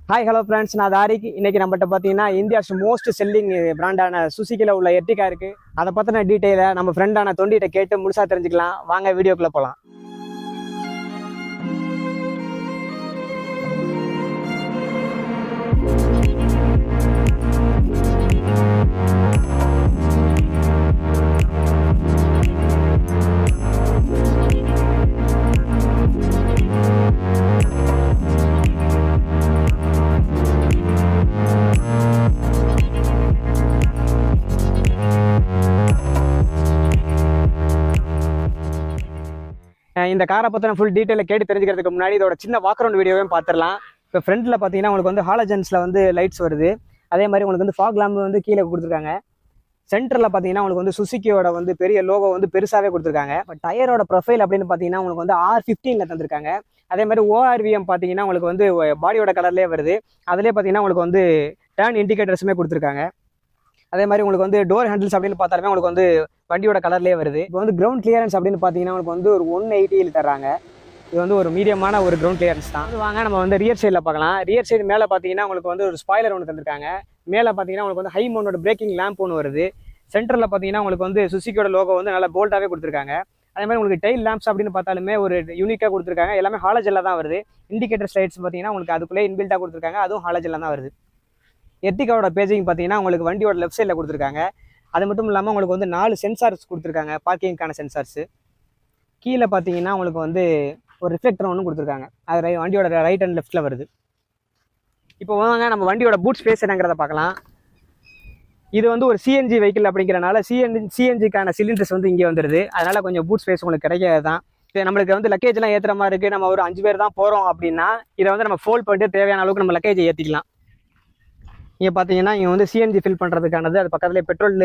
Hi hello friends, நான் தாரிக். இன்னைக்கு நம்மகிட்ட பார்த்தீங்கன்னா இந்தியாஸ் மோஸ்ட் செல்லிங் பிராண்டான சுசுக்கியில் உள்ள எர்டிகா இருக்குது. அதை பற்றின டீட்டெயிலை நம்ம ஃப்ரெண்டான தொண்டிகிட்ட கேட்டு முழுசாக தெரிஞ்சுக்கலாம். வாங்க வீடியோக்குள்ளே போகலாம். இந்த காரை பற்றின ஃபுல் டீட்டெயிலை கேட்டு தெரிஞ்சுக்கிறதுக்கு முன்னாடி இதோட சின்ன வாக்கரவுண்ட் வீடியோவையும் பார்த்துடலாம். இப்போ ஃப்ரண்ட்டில் பார்த்தீங்கன்னா உங்களுக்கு வந்து ஹாலஜன்ஸில் வந்து லைட்ஸ் வருது. அதே மாதிரி உங்களுக்கு வந்து ஃபாக் லேம்ப் வந்து கீழே கொடுத்துருக்காங்க. சென்டரில் பார்த்தீங்கன்னா உங்களுக்கு வந்து சுசுக்கியோட வந்து பெரிய லோகோ வந்து பெருசாகவே கொடுத்துருக்காங்க. இப்போ டயரோட ப்ரொஃபைல் அப்படின்னு பார்த்தீங்கன்னா உங்களுக்கு வந்து R15 தந்திருக்காங்க. அதே மாதிரி ORVM பார்த்தீங்கன்னா உங்களுக்கு வந்து பாடியோட கலர்லேயே வருது. அதிலே பார்த்தீங்கன்னா உங்களுக்கு வந்து டர்ன் இண்டிகேட்டர்ஸுமே கொடுத்துருக்காங்க. அதே மாதிரி உங்களுக்கு வந்து டோர் ஹேண்டில்ஸ் அப்படின்னு பார்த்தாலுமே உங்களுக்கு வந்து வண்டியோட கலர்லேயே வருது. இப்போ வந்து கிரவுண்ட் கிளியரன்ஸ் அப்படின்னு பார்த்தீங்கன்னா உங்களுக்கு வந்து ஒரு 180 தர்றாங்க. இது வந்து ஒரு மீடியமான ஒரு கிரவுண்ட் கிளியரன்ஸ் தான். வாங்க நம்ம வந்து ரியர் சைடில் பார்க்கலாம். ரியர் சைடு மேலே பார்த்தீங்கன்னா உங்களுக்கு வந்து ஒரு ஸ்பாய்லர் ஒன்று தந்திருக்காங்க. மேலே பார்த்தீங்கன்னா உங்களுக்கு வந்து ஹை மவுண்டோட பிரேக்கிங் லேம்ப் ஒன்று வருது. சென்டரில் பார்த்தீங்கன்னா உங்களுக்கு வந்து சுசுக்கியோட லோகோ வந்து நல்லா போல்டாகவே கொடுத்துருக்காங்க. அதே மாதிரி உங்களுக்கு டெயில் லேம்ப்ஸ் அப்படின்னு பார்த்தாலுமே ஒரு யூனிக்காக கொடுத்துருக்காங்க. எல்லாமே ஹாலஜனில் தான் வருது. இண்டிகேட்டர் லைட்ஸ் பார்த்தீங்கன்னா உங்களுக்கு அதுக்குள்ளே இன்பில்ட்டாக கொடுத்துருக்காங்க. அதுவும் ஹாலஜனில் தான் வருது. எர்டிகாவோட பேஜிங் பார்த்தீங்கன்னா உங்களுக்கு வண்டியோட லெஃப்ட் சைடில் கொடுத்துருக்காங்க. அது மட்டும் இல்லாமல் உங்களுக்கு வந்து 4 சென்சார்ஸ் கொடுத்துருக்காங்க, பார்க்கிங்கான சென்சார்ஸு. கீழே பார்த்தீங்கன்னா உங்களுக்கு வந்து ஒரு ரிஃப்ளெக்டர் ஒன்று கொடுத்துருக்காங்க. அது வண்டியோட ரைட் அண்ட் லெஃப்ட்டில் வருது. இப்போ வாங்க நம்ம வண்டியோட பூட் ஸ்பேஸ் என்னங்கிறத பார்க்கலாம். இது வந்து ஒரு சிஎன்ஜி வெஹிக்கிள் அப்படிங்கிறனால சிஎன்ஜிக்கான சிலிண்டர்ஸ் வந்து இங்கே வந்துடுது. அதனால் கொஞ்சம் பூட் ஸ்பேஸ் உங்களுக்கு கிடைக்காது தான். இது நம்மளுக்கு வந்து லக்கேஜ்லாம் ஏற்றுற மாதிரி இருக்குது. நம்ம ஒரு 5 பேர் தான் போகிறோம் அப்படின்னா இதை வந்து நம்ம ஃபோல்ட் பண்ணிட்டு தேவையான அளவுக்கு நம்ம லக்கேஜை ஏற்றிக்கலாம். இங்கே பார்த்தீங்கன்னா இங்கே வந்து சிஎன்ஜி ஃபில் பண்ணுறதுக்கானது, அது பக்கத்துலேயே பெட்ரோல்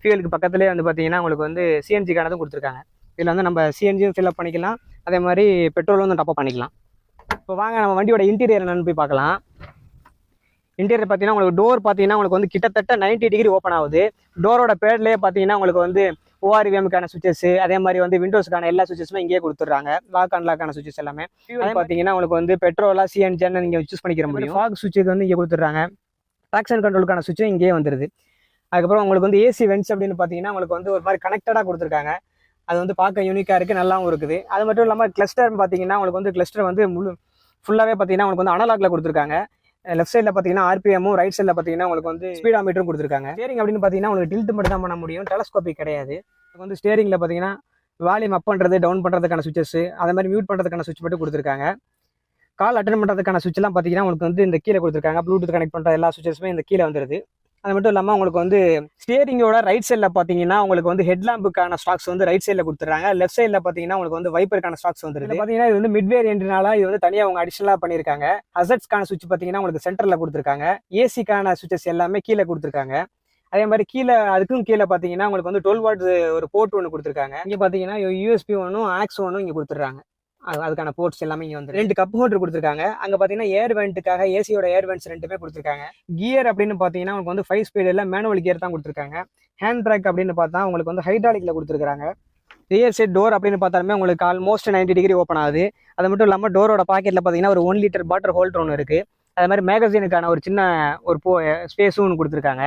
ஃபியூலுக்கு பக்கத்துலேயே வந்து பார்த்தீங்கன்னா உங்களுக்கு வந்து சிஎன்ஜிக்கானதும் கொடுத்துருக்காங்க. இதில் வந்து நம்ம சிஎன்ஜியும் ஃபில்அப் பண்ணிக்கலாம், அதே மாதிரி பெட்ரோலும் வந்து டாப்அப் பண்ணிக்கலாம். இப்போ வாங்க நம்ம வண்டியோட இன்டீரியர் என்னென்னு போய் பார்க்கலாம். இன்டீரியர் பார்த்தீங்கன்னா உங்களுக்கு டோர் பார்த்தீங்கன்னா உங்களுக்கு வந்து கிட்டத்தட்ட 90 டிகிரி ஓப்பன் ஆகுது. டோரோட பேட்லேயே பார்த்தீங்கன்னா உங்களுக்கு வந்து ORVMக்கான சுவிச்சஸ், அதே மாதிரி வந்து விண்டோஸ்க்கான எல்லா சுவிச்சஸுமே இங்கே கொடுத்துட்றாங்க. லாக் அண்ட் லாக்கான சுவிச்சஸ் எல்லாமே. பார்த்தீங்கன்னா உங்களுக்கு வந்து பெட்ரோலா சிஎன்ஜின்னு நீங்கள் சூஸ் பண்ணிக்கிற முடியும். ஃபாக் சுவிட்சுக்கு வந்து இங்கே கொடுத்துட்றாங்க. ட்ராக்ஷன் கண்ட்ரோலுக்கான சுவிட்சும் இங்கேயே வந்துடுது. அதுக்கப்புறம் உங்களுக்கு வந்து ஏசி வென்ட்ஸ் அப்படின்னு பார்த்தீங்கன்னா உங்களுக்கு வந்து ஒரு மாதிரி கனெக்டடாக கொடுத்துருக்காங்க. அது வந்து பார்க்க யூனிக்காக இருக்குது, நல்லாவும் இருக்குது. அது மட்டும் இல்லாமல் கிளஸ்டர் பார்த்தீங்கன்னா உங்களுக்கு வந்து கிளஸ்டர் வந்து ஃபுல்லாகவே பார்த்தீங்கன்னா உங்களுக்கு வந்து அனலாக்ல கொடுத்துருக்காங்க. லெஃப்ட் சைடில் பார்த்தீங்கன்னா RPMமும், ரைட் சைடில் பார்த்தீங்கன்னா உங்களுக்கு வந்து ஸ்பீடாமீட்டரும் கொடுத்துருக்காங்க. ஸ்டேரிங் அப்படின்னு பார்த்தீங்கன்னா உங்களுக்கு டில்ட் மட்டும் தான் பண்ண முடியும், டெலஸ்கோபிக் கிடையாது. உங்களுக்கு வந்து ஸ்டேரிங்கில் பார்த்தீங்கன்னா வால்யூம் அப் பண்ணுறது, டவுன் பண்ணுறதுக்கான சுவிச்சஸ், அதே மாதிரி மியூட் பண்ணுறதுக்கான சுவிட்ச் மட்டும் கொடுத்துருக்காங்க. கால் அட்டன் பண்ணுறதுக்கான சுவிட்ச்லாம் பார்த்தீங்கன்னா உங்களுக்கு வந்து இந்த கீழே கொடுத்துருக்காங்க. ப்ளூடூத் கனெக்ட் பண்ணுற எல்லா சுவிச்சஸுமே இந்த கீழே வந்துடுது. அது மட்டும் இல்லாமல் உங்களுக்கு வந்து ஸ்டியரிங்கோட ரைட் சைடில் பார்த்தீங்கன்னா உங்களுக்கு வந்து ஹெட்லாம்புக்கான ஸ்டாக்ஸ் வந்து ரைட் சைடில் கொடுத்துறாங்க. லெஃப்ட் சைடில் பார்த்தீங்கன்னா உங்களுக்கு வந்து வைப்பருக்கான ஸ்டாக்ஸ் வந்துருது. பார்த்தீங்கன்னா இது வந்து மிட் வேரியன்ட்னால இது வந்து தனியாக அவங்க அடிஷனலாக பண்ணியிருக்காங்க. ஹசர்ட்ஸ்க்கான சுவிட்ச் பார்த்தீங்கன்னா உங்களுக்கு சென்டரில் கொடுத்துருக்காங்க. ஏசிக்கான சுவிச்சஸ் எல்லாமே கீழே கொடுத்துருக்காங்க. அதே மாதிரி கீழே அதுக்கும் கீழே பார்த்தீங்கன்னா உங்களுக்கு வந்து 12 வாட் ஒரு போர்ட் ஒன்று கொடுத்துருக்காங்க. இங்கே பார்த்தீங்கன்னா USB ஒன்றும் ஆக்ஸ் ஒன்றும் இங்கே கொடுத்துட்றாங்க. அதுக்கான போர்ட்ஸ் எல்லாமே இங்கே வந்து 2 கப் ஹோல்டர் கொடுத்துருக்காங்க. அங்கே பார்த்தீங்கன்னா ஏர் வெண்ட்டுக்காக ஏசியோட ஏர் வெண்ட்ஸ் 2மே கொடுத்துருக்காங்க. கியர் அப்படின்னு பார்த்தீங்கன்னா உங்களுக்கு வந்து 5 ஸ்பீட் இல்லை மேனுவல் கியர் தான் கொடுத்துருக்காங்க. ஹேண்ட் பிரேக் அப்படின்னு பார்த்தா உங்களுக்கு வந்து ஹைட்ராலிக்கில் கொடுத்துருக்காங்க. ரியர் சைட் டோர் அப்படின்னு பார்த்தாலுமே உங்களுக்கு ஆல்மோஸ்ட் 90 டிகிரி ஓப்பன் ஆகுது. அது மட்டும் இல்லாமல் டோரோட பாக்கெட்டில் பார்த்தீங்கன்னா ஒரு 1 லிட்டர் வாட்டர் ஹோல்டர் ஒன்று இருக்குது. அது மாதிரி மேகசினுக்கான ஒரு சின்ன ஒரு ஸ்பேஸும் ஒன்று கொடுத்துருக்காங்க.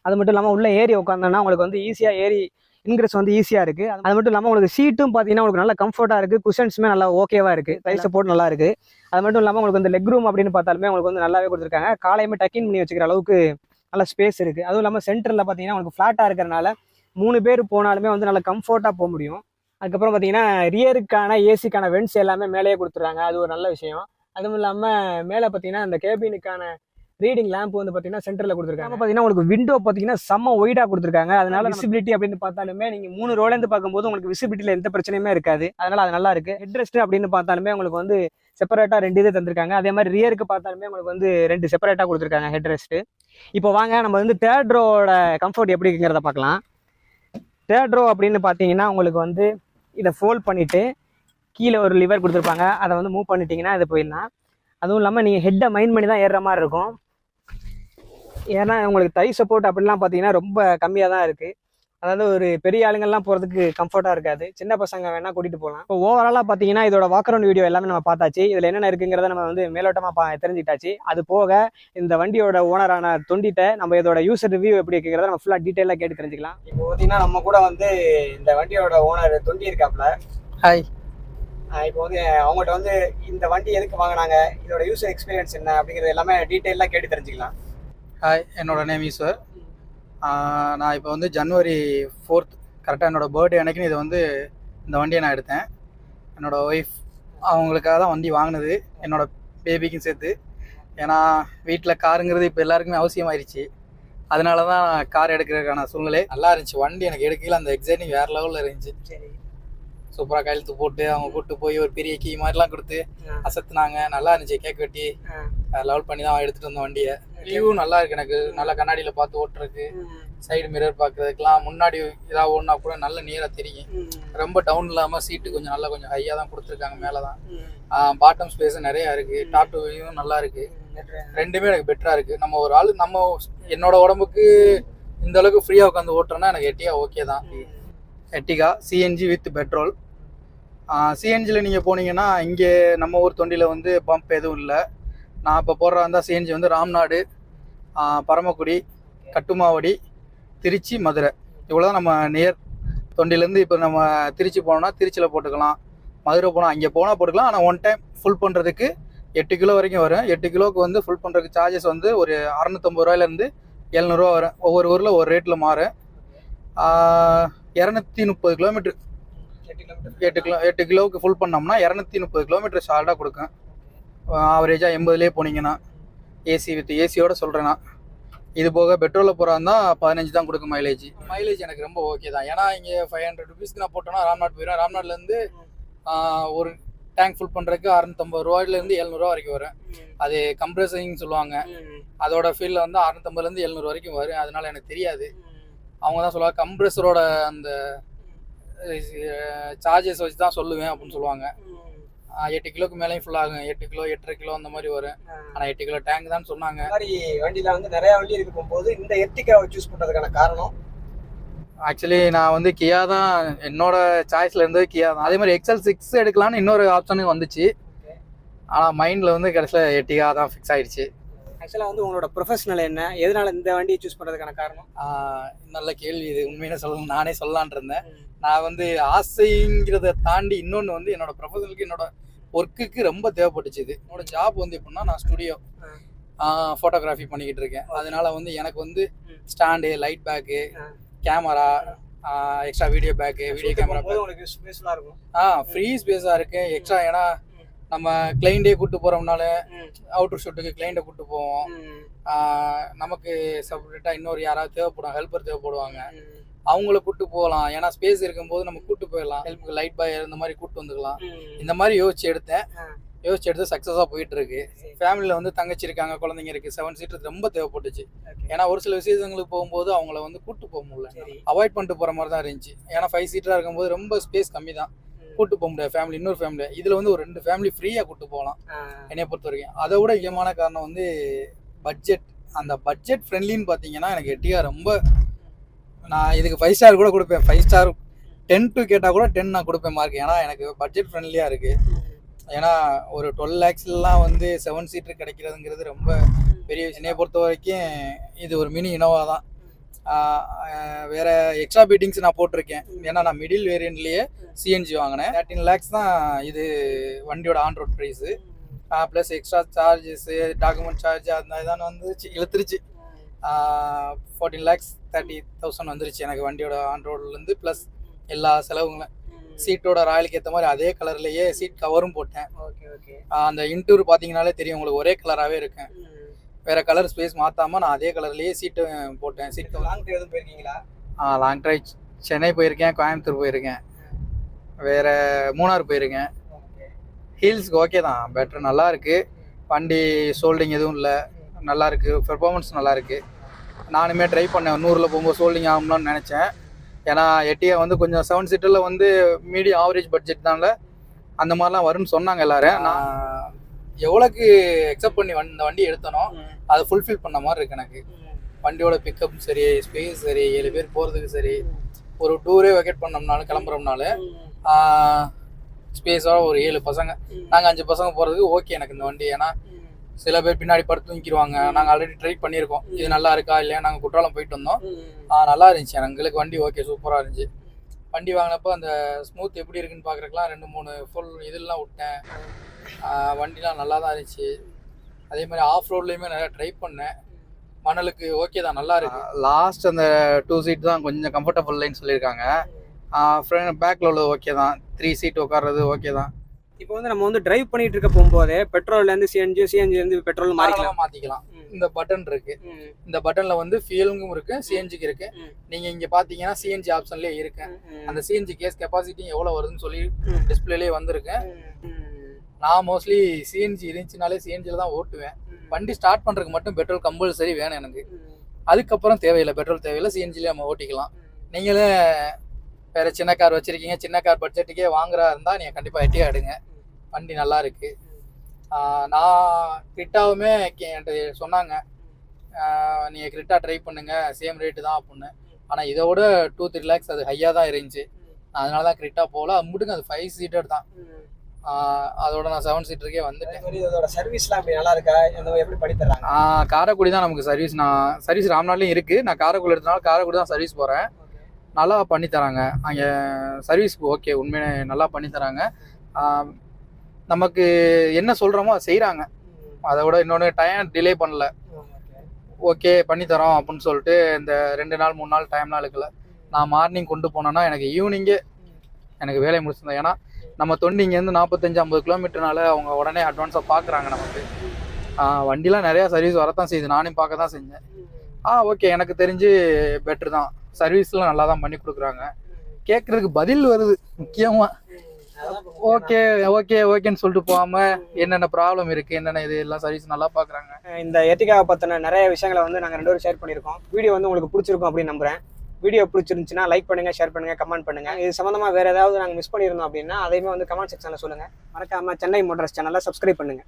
அது மட்டும் இல்லாமல் உள்ள ஏறி உட்காந்தோன்னா உங்களுக்கு வந்து ஈஸியாக ஏறி இன்க்ரெஸ் வந்து ஈஸியாக இருக்குது. அது மட்டும் இல்லாமல் உங்களுக்கு சீட்டும் பார்த்தீங்கன்னா உங்களுக்கு நல்லா கம்ஃபர்ட்டாக இருக்குது. குஷன்ஸுமே நல்லா ஓகேவாக இருக்குது. தை சப்போர்ட் நல்லா இருக்குது. அது மட்டும் இல்லாமல் உங்களுக்கு வந்து லெக் ரூம் அப்படின்னு பார்த்தாலுமே உங்களுக்கு வந்து நல்லாவே கொடுத்துருக்காங்க. காலையுமே டக்கின் பண்ணி வச்சுக்கிற அளவுக்கு நல்ல ஸ்பேஸ் இருக்குது. அதுவும் இல்லாமல் சென்டரில் பார்த்தீங்கன்னா உங்களுக்கு ஃப்ளாட்டாக இருக்கிறனால 3 பேர் போனாலுமே வந்து நல்லா கம்ஃபர்ட்டாக போக முடியும். அதுக்கப்புறம் பார்த்தீங்கன்னா ரியருக்கான ஏசிக்கான வென்ட்ஸ் எல்லாமே மேலேயே கொடுத்துட்றாங்க. அது ஒரு நல்ல விஷயம். அதுவும் இல்லாமல் மேலே பார்த்தீங்கன்னா இந்த கேபினுக்கான ரீடிங் லேம்ப் வந்து பார்த்தீங்கன்னா சென்டரில் கொடுத்துருக்காங்க. பார்த்தீங்கன்னா உங்களுக்கு விண்டோ பார்த்தீங்கன்னா செம்ம ஒய்டாக கொடுத்துருக்காங்க. அதனால விசிபிலிட்டி அப்படின்னு பார்த்தாலுமே நீங்கள் 3 ரோலேருந்து பார்க்கும்போது உங்களுக்கு விசிபிலிட்டியில் எந்த பிரச்சனையுமே இருக்காது. அதனால அது நல்லா இருக்குது. ஹெட்ரெஸ்ட் அப்படின்னு பார்த்தாலுமே உங்களுக்கு வந்து செப்பரேட்டாக 2 இது தந்திருக்காங்க. அதே மாதிரி ரியருக்கு பார்த்தாலுமே உங்களுக்கு வந்து 2 செப்பரேட்டாக கொடுத்துருக்காங்க ஹெட்ரெஸ்ட்டு. இப்போ வாங்க நம்ம வந்து தேர்ட் ரோட கம்ஃபர்ட் எப்படி இருக்குங்கிறத பார்க்கலாம். தேர்ட் ரோ அப்படின்னு பார்த்தீங்கன்னா உங்களுக்கு வந்து இதை ஃபோல்ட் பண்ணிவிட்டு கீழே ஒரு லிவர் கொடுத்துருப்பாங்க. அதை வந்து மூவ் பண்ணிட்டீங்கன்னா இது போயிடலாம். அதுவும் இல்லாமல் நீங்கள் ஹெட்டை மைண்ட் பண்ணி தான் ஏறுற மாதிரி இருக்கும். ஏன்னா உங்களுக்கு தை சப்போர்ட் அப்படிலாம் பார்த்தீங்கன்னா ரொம்ப கம்மியாக தான் இருக்குது. அதாவது ஒரு பெரிய ஆளுங்கள்லாம் போகிறதுக்கு கம்ஃபர்ட்டாக இருக்காது, சின்ன பசங்க வேணால் கூட்டிகிட்டு போகலாம். இப்போ ஓவராலாக பார்த்தீங்கன்னா இதோட வாக் அரவுண்ட் வீடியோ எல்லாமே நம்ம பார்த்தாச்சு. இதில் என்னென்ன இருக்குங்கிறத நம்ம வந்து மேலோட்டமாக தெரிஞ்சுக்கிட்டாச்சு. அது போக இந்த வண்டியோட ஓனரான தொண்டிட்ட நம்ம இதோட யூசர் ரிவ்யூ எப்படி இருக்குங்கிறத நம்ம ஃபுல்லாக டீட்டெயிலாக கேட்டு தெரிஞ்சுக்கலாம். இப்போ பார்த்தீங்கன்னா நம்ம கூட வந்து இந்த வண்டியோட ஓனர் தொண்டி இருக்காப்புல. ஹாய். இப்போ வந்து அவங்கள்ட்ட வந்து இந்த வண்டி எதுக்கு வாங்கினாங்க, இதோட யூசர் எக்ஸ்பீரியன்ஸ் என்ன அப்படிங்கிறது எல்லாமே டீட்டெயிலாக கேட்டு தெரிஞ்சுக்கலாம். ஹாய், என்னோட நேம் ஈஸ்வர். நான் இப்போ வந்து ஜனவரி 4th கரெக்டாக என்னோடய பர்த்டே அன்னைக்குன்னு இதை வந்து இந்த வண்டியை நான் எடுத்தேன். என்னோடய ஒய்ஃப் அவங்களுக்காக தான் வண்டி வாங்கினது, என்னோடய பேபிக்கும் சேர்த்து. ஏன்னா வீட்டில் காருங்கிறது இப்போ எல்லாருக்குமே அவசியமாயிருச்சு. அதனால தான் கார் எடுக்கிறதுக்கான சூழ்நிலை நல்லா இருந்துச்சு. வண்டி எனக்கு எடுக்கல, அந்த எக்ஸைட்டிங் வேறு லெவலில் இருந்துச்சு. சரி, சூப்பராக கையெழுத்து போட்டு அவங்க கூப்பிட்டு போய் ஒரு பெரிய கீ மாதிரிலாம் கொடுத்து அசத்துனாங்க. நல்லா இருந்துச்சு. கேக் வெட்டி லெவல் பண்ணி தான் எடுத்துகிட்டு வந்த வண்டியை. வியூவும் நல்லா இருக்குது. எனக்கு நல்லா கண்ணாடியில் பார்த்து ஓட்டுறதுக்கு, சைடு மிரர் பார்க்குறதுக்கெலாம், முன்னாடி ஏதாவது ஓடினா கூட நல்ல நேராக தெரியும். ரொம்ப டவுன் இல்லாமல் சீட்டு கொஞ்சம் ஹையாக தான் கொடுத்துருக்காங்க. மேலே தான் பாட்டம் ஸ்பேஸும் நிறையா இருக்குது. டாப் டு வியூவும் நல்லா இருக்குது. ரெண்டுமே எனக்கு பெட்டராக இருக்குது. நம்ம ஒரு ஆள் என்னோட உடம்புக்கு இந்த அளவுக்கு ஃப்ரீயாக உட்காந்து ஓட்டுறோன்னா எனக்கு எட்டிகா ஓகே தான். Ertiga CNG with petrol. சிஎன்ஜியில் நீங்கள் போனீங்கன்னா இங்கே நம்ம ஊர் தொண்டியில் வந்து பம்ப் எதுவும் இல்லை. நான் இப்போ போடுறதா இருந்தால் சிஎன்ஜி வந்து ராம்நாடு, பரமக்குடி, கட்டுமாவடி, திருச்சி, மதுரை, இவ்வளோ தான் நம்ம நியர் தொண்டிலேருந்து. இப்போ நம்ம திருச்சி போனோம்னா திருச்சியில் போட்டுக்கலாம், மதுரை போனால் அங்கே போனால் போட்டுக்கலாம். ஆனால் ஒன் டைம் ஃபுல் பண்ணுறதுக்கு 8 கிலோ வரைக்கும் வரும். 8 கிலோவுக்கு வந்து ஃபுல் பண்ணுறதுக்கு சார்ஜஸ் வந்து ஒரு 650 ரூபாயிலேருந்து 700 ரூபா வரும். ஒவ்வொரு ஊரில் ஒரு ரேட்டில் மாறும். 230 கிலோமீட்டர் 8 கிலோவுக்கு ஃபுல் பண்ணோம்னா 230 கிலோமீட்டர் ஷார்ட்டாக கொடுக்கும். ஆவரேஜாக 80லேயே போனீங்கன்னா, ஏசி வித் ஏசியோட சொல்கிறேன்னா. இது போக பெட்ரோலில் போகிறா இருந்தால் 15 தான் கொடுக்கும் மைலேஜ் எனக்கு ரொம்ப ஓகே தான். ஏன்னா இங்கே 500 ருபீஸ்க்கு நான் போட்டோன்னா ராம்நாட் போயிடும். ராம்நாட்லேருந்து ஒரு டேங்க் ஃபுல் பண்ணுறதுக்கு 650 ரூபாயிலேருந்து 700 ரூபா வரைக்கும் வரும். அது கம்ப்ரஸரிங் சொல்லுவாங்க. அதோட ஃபீல்டில் வந்து 650லேருந்து 700 வரைக்கும் வரும். அதனால எனக்கு தெரியாது. அவங்க தான் சொல்லுவாங்க கம்ப்ரஸரோட அந்த சார்ஜஸ் வச்சு தான் சொல்லுவேன் அப்படின்னு சொல்லுவாங்க. 8 கிலோக்கு மேலேயும் ஃபுல் ஆகும். 8 கிலோ 8.5 கிலோ அந்த மாதிரி வரும். ஆனால் 8 கிலோ டேங்க் தான் சொன்னாங்க. இந்த மாதிரி வண்டியில் வந்து நிறையா வண்டி இருக்கு போகும்போது இந்த எர்டிகாவை சூஸ் பண்ணுறதுக்கான காரணம் ஆக்சுவலி நான் வந்து கியா தான் என்னோட சாய்ஸில் இருந்தது. கியா தான். அதே மாதிரி XL6 எடுக்கலான்னு இன்னொரு ஆப்ஷனும் வந்துச்சு. ஆனால் மைண்டில் வந்து கடைசியில் எர்டிகா தான் ஃபிக்ஸ் ஆகிடுச்சு. ஆக்சுவலாக வந்து உங்களோட ப்ரொஃபஷனல் என்ன, எதனால இந்த வண்டியை சூஸ் பண்ணுறதுக்கான காரணம்? நல்ல கேள்வி இது. உண்மையிலே சொல்லணும், நானே சொல்லலான் இருந்தேன். நான் வந்து ஆசைங்கிறத தாண்டி இன்னொன்று வந்து என்னோட ப்ரொஃபஷனலுக்கு என்னோட ஒர்க்குக்கு ரொம்ப தேவைப்பட்டுச்சு. இது என்னோட ஜாப் வந்து எப்படின்னா, நான் ஸ்டுடியோ ஃபோட்டோகிராஃபி பண்ணிக்கிட்டு இருக்கேன். அதனால வந்து எனக்கு வந்து stand, light bag, camera, extra video bag, video camera உங்களுக்கு ஸ்பேஸ்ஃபுல்லாக இருக்கும். ஃப்ரீ ஸ்பேஸாக இருக்குது எக்ஸ்ட்ரா. ஏன்னா நம்ம கிளைண்டே கூப்பிட்டு போகிறோம்னால அவுட்டர் ஷூட்டுக்கு கிளைண்டை கூப்பிட்டு போவோம். நமக்கு செப்பரேட்டாக இன்னொரு யாராவது தேவைப்படும், ஹெல்ப்பர் தேவைப்படுவாங்க, அவங்கள கூப்பிட்டு போகலாம். ஏன்னா ஸ்பேஸ் இருக்கும்போது நம்ம கூப்பிட்டு போயிடலாம். ஹெல்ப்புக்கு லைட் பாய் இந்த மாதிரி கூப்பிட்டு வந்துக்கலாம். இந்த மாதிரி யோசிச்சு எடுத்து சக்ஸஸாக போயிட்டு இருக்கு. ஃபேமிலியில் வந்து தங்கச்சி இருக்காங்க, குழந்தைங்க இருக்குது. 7 சீட்டர் ரொம்ப தேவைப்பட்டுச்சு. ஏன்னா ஒரு சில விசேஷங்களுக்கு போகும்போது அவங்கள வந்து கூப்பிட்டு போக முடியல, அவாய்ட் பண்ணிட்டு போகிற மாதிரி தான் இருந்துச்சு. ஏன்னா 5 சீட்டராக இருக்கும்போது ரொம்ப ஸ்பேஸ் கம்மி தான், கூப்பிட்டு போக முடியாது ஃபேமிலி. இன்னொரு ஃபேமிலி இதில் வந்து ஒரு 2 ஃபேமிலி ஃப்ரீயாக கூப்பிட்டு போகலாம் என்னைய பொறுத்த வரைக்கும். அதை விட முக்கியமான காரணம் வந்து பட்ஜெட். அந்த பட்ஜெட் ஃப்ரெண்ட்லின்னு பார்த்தீங்கன்னா எனக்கு எட்டியா ரொம்ப, நான் இதுக்கு 5 ஸ்டார் கூட கொடுப்பேன். 5 ஸ்டார் 10 கேட்டால் கூட 10 நான் கொடுப்பேன் மார்க். ஏன்னா எனக்கு பட்ஜெட் ஃப்ரெண்ட்லியாக இருக்குது. ஏன்னா ஒரு 12 lakhsலாம் வந்து 7 சீட்டர் கிடைக்கிறதுங்கிறது ரொம்ப பெரிய விஷயம். என்னைய பொறுத்த வரைக்கும் இது ஒரு மினி இனோவா தான். வேறு எக்ஸ்ட்ரா பீட்டிங்ஸ் நான் போட்டிருக்கேன். ஏன்னா நான் மிடில் வேரியண்ட்லேயே சிஎன்ஜி வாங்கினேன். 13 lakhs தான் இது வண்டியோட on road price. Plus extra charges, document charge அந்த இதான வந்துருச்சு, இழுத்துருச்சு. 14 lakhs 30,000 வந்துருச்சு எனக்கு வண்டியோட ஆன் ரோட்லேருந்து. ப்ளஸ் எல்லா செலவுங்களும் சீட்டோட ராயலுக்கு ஏற்ற மாதிரி அதே கலர்லேயே சீட் கவரும் போட்டேன். அந்த இன்டூர் பார்த்தீங்கன்னாலே தெரியும் உங்களுக்கு, ஒரே கலராகவே இருக்கேன். வேறு கலர் ஸ்பேஸ் மாற்றாமல் நான் அதே கலர்லேயே சீட்டு போட்டேன். Seat cover. லாங் ட்ரைவ் எதுவும் போயிருக்கீங்களா? லாங் ட்ரைவ் சென்னை போயிருக்கேன், கோயம்புத்தூர் போயிருக்கேன், வேறு மூணார் போயிருக்கேன். ஹீல்ஸ்க்கு ஓகே தான், பெட்டர் நல்லா இருக்குது. வண்டி சோல்டிங் எதுவும் இல்லை, நல்லா இருக்குது. பெர்ஃபார்மன்ஸ் நல்லா இருக்குது. நானுமே ட்ரை பண்ணேன் 100ல் போகும்போது சோல்டிங் ஆகும்லான்னு நினச்சேன். ஏன்னா எட்டியா வந்து கொஞ்சம் 7 சீட்டரில் வந்து மீடியம் ஆவரேஜ் பட்ஜெட் தான்ல அந்த மாதிரிலாம் வரும்னு சொன்னாங்க எல்லோரும். நான் எவ்வளோக்கு எக்ஸப்ட் பண்ணி இந்த வண்டி எடுத்தனோ அதை ஃபுல்ஃபில் பண்ண மாதிரி இருக்குது எனக்கு. வண்டியோட பிக்கப் சரி, ஸ்பேஸ் சரி, 7 பேர் போகிறதுக்கு சரி, ஒரு டூரே வெக்கேட் பண்ணோம்னாலும் கிளம்புறோம்னாலும் ஸ்பேஸோட ஒரு 7 பசங்க, நாங்கள் 5 பசங்க போகிறதுக்கு ஓகே எனக்கு இந்த வண்டி. ஏன்னா சில பேர் பின்னாடி படுத்து தூங்கிடுவாங்க. நாங்கள் ஆல்ரெடி ட்ரை பண்ணியிருக்கோம், இது நல்லா இருக்கா இல்லையா. நாங்கள் குற்றாலம் போயிட்டு வந்தோம், நல்லா இருந்துச்சு எங்களுக்கு வண்டி, ஓகே சூப்பராக இருந்துச்சு. வண்டி வாங்கினப்போ அந்த ஸ்மூத் எப்படி இருக்குன்னு பார்க்குறதுக்குலாம் 2-3 ஃபுல் இதெல்லாம் விட்டேன். வண்டிலாம் நல்லா தான் இருந்துச்சு. அதே மாதிரி ஆஃப் ரோட்லேயுமே நிறையா ட்ரை பண்ணேன். மணலுக்கு ஓகே தான், நல்லா இருக்கு. லாஸ்ட் அந்த 2 சீட் தான் கொஞ்சம் கம்ஃபர்டபுள் இல்லைன்னு சொல்லியிருக்காங்க. ஃப்ரண்ட் பேக்கில் உள்ளது ஓகே தான், 3 சீட் உட்கார்றது ஓகே தான். இப்போ வந்து நம்ம வந்து டிரைவ் பண்ணிட்டு இருக்க போகும்போதே பெட்ரோல்லேருந்து சிஎன்ஜிலேருந்து பெட்ரோல் மாற்றிக்கலாம். இந்த பட்டன் இருக்கு, இந்த பட்டன்ல வந்து ஃபியூலுக்கும் இருக்கு, சிஎன்ஜிக்கு இருக்கு. நீங்க இங்க பாத்தீங்கன்னா சிஎன்ஜி ஆப்ஷன்லயே இருக்கு. அந்த சிஎன்ஜி கேஸ் கெப்பாசிட்டி எவ்வளவு வருதுன்னு சொல்லி டிஸ்பிளேலயே வந்திருக்கு. நான் மோஸ்ட்லி சிஎன்ஜி இருந்துச்சுனாலே சிஎன்ஜில தான் ஓட்டுவேன். வண்டி ஸ்டார்ட் பண்றதுக்கு மட்டும் பெட்ரோல் கம்பல்சரி வேணும் எனக்கு. அதுக்கப்புறம் தேவையில்லை, பெட்ரோல் தேவையில்லை, சிஎன்ஜிலே நம்ம ஓட்டிக்கலாம். நீங்களே வேற சின்ன கார் வச்சிருக்கீங்க, சின்ன கார் பட்ஜெட்டுக்கே வாங்குறா இருந்தா நீங்க கண்டிப்பா எட்டியா எடுங்க, வண்டி நல்லா இருக்கு. நான் கிரிட்டாவுமே என்கிட்ட சொன்னாங்க, நீங்கள் கிரிட்டா ட்ரை பண்ணுங்க, சேம் ரேட்டு தான் அப்படின்னு. ஆனால் இதை விட 2-3 lakhs அது ஹையாக தான் இருந்துச்சு. அதனால தான் கிரிட்டா போகல. முடுங்க அது 5 சீட்டர் தான். அதோட நான் 7 சீட்டருக்கே வந்துட்டேன். இதோட சர்வீஸ்லாம் அப்படி நல்லா இருக்கா, எப்படி பண்ணி தர்றாங்க? காரைக்குடி தான் நமக்கு சர்வீஸ். நான் சர்வீஸ் ராம்நாட்லையும் இருக்குது. நான் காரைக்குடி எடுத்தனால காரைக்குடி தான் சர்வீஸ் போகிறேன். நல்லா பண்ணி தராங்க அங்கே சர்வீஸ். ஓகே, உண்மையை நல்லா பண்ணி தராங்க. நமக்கு என்ன சொல்கிறோமோ அதை செய்கிறாங்க. அதை விட இன்னொன்று டைம் டிலே பண்ணல, ஓகே பண்ணித்தரோம் அப்படின்னு சொல்லிட்டு இந்த 2 நாள் 3 நாள் டைம்லாம் இழுக்கல. நான் மார்னிங் கொண்டு போனேன்னா எனக்கு ஈவினிங்கே எனக்கு வேலையை முடிச்சிருந்தேன். ஏன்னா நம்ம தொண்டிங்கேருந்து 45-50 கிலோமீட்டர்னால அவங்க உடனே அட்வான்ஸாக பார்க்குறாங்க நமக்கு. வண்டிலாம் நிறையா சர்வீஸ் வரத்தான் செய்யுது, நானும் பார்க்க தான் செஞ்சேன். ஓகே, எனக்கு தெரிஞ்சு பெட்ரு தான். சர்வீஸ்லாம் நல்லா தான் பண்ணி கொடுக்குறாங்க. கேட்குறதுக்கு பதில் வருது முக்கியமாக. ஓகே ஓகே ஓகேன்னு சொல்லிட்டு போகாம என்னென்ன ப்ராப்ளம் இருக்கு, என்னென்ன இது எல்லாம் சர்வீஸ் நல்லா பாக்குறாங்க. இந்த எர்டிகாவை பத்தின நிறைய விஷயங்களை வந்து நாங்கள் 2 பேரும் ஷேர் பண்ணியிருக்கோம். வீடியோ வந்து உங்களுக்கு பிடிச்சிருக்கும் அப்படின்னு நம்புறேன். வீடியோ பிடிச்சிருந்துச்சுன்னா லைக் பண்ணுங்க, ஷேர் பண்ணுங்க, கமெண்ட் பண்ணுங்க. இது சம்பந்தமா வேற ஏதாவது நாங்கள் மிஸ் பண்ணியிருந்தோம் அப்படின்னா அதையுமே வந்து கமெண்ட் செக்ஷன்ல சொல்லுங்க. மறக்காம சென்னை மோட்டார்ஸ் சேனலை சப்ஸ்கிரைப் பண்ணுங்க.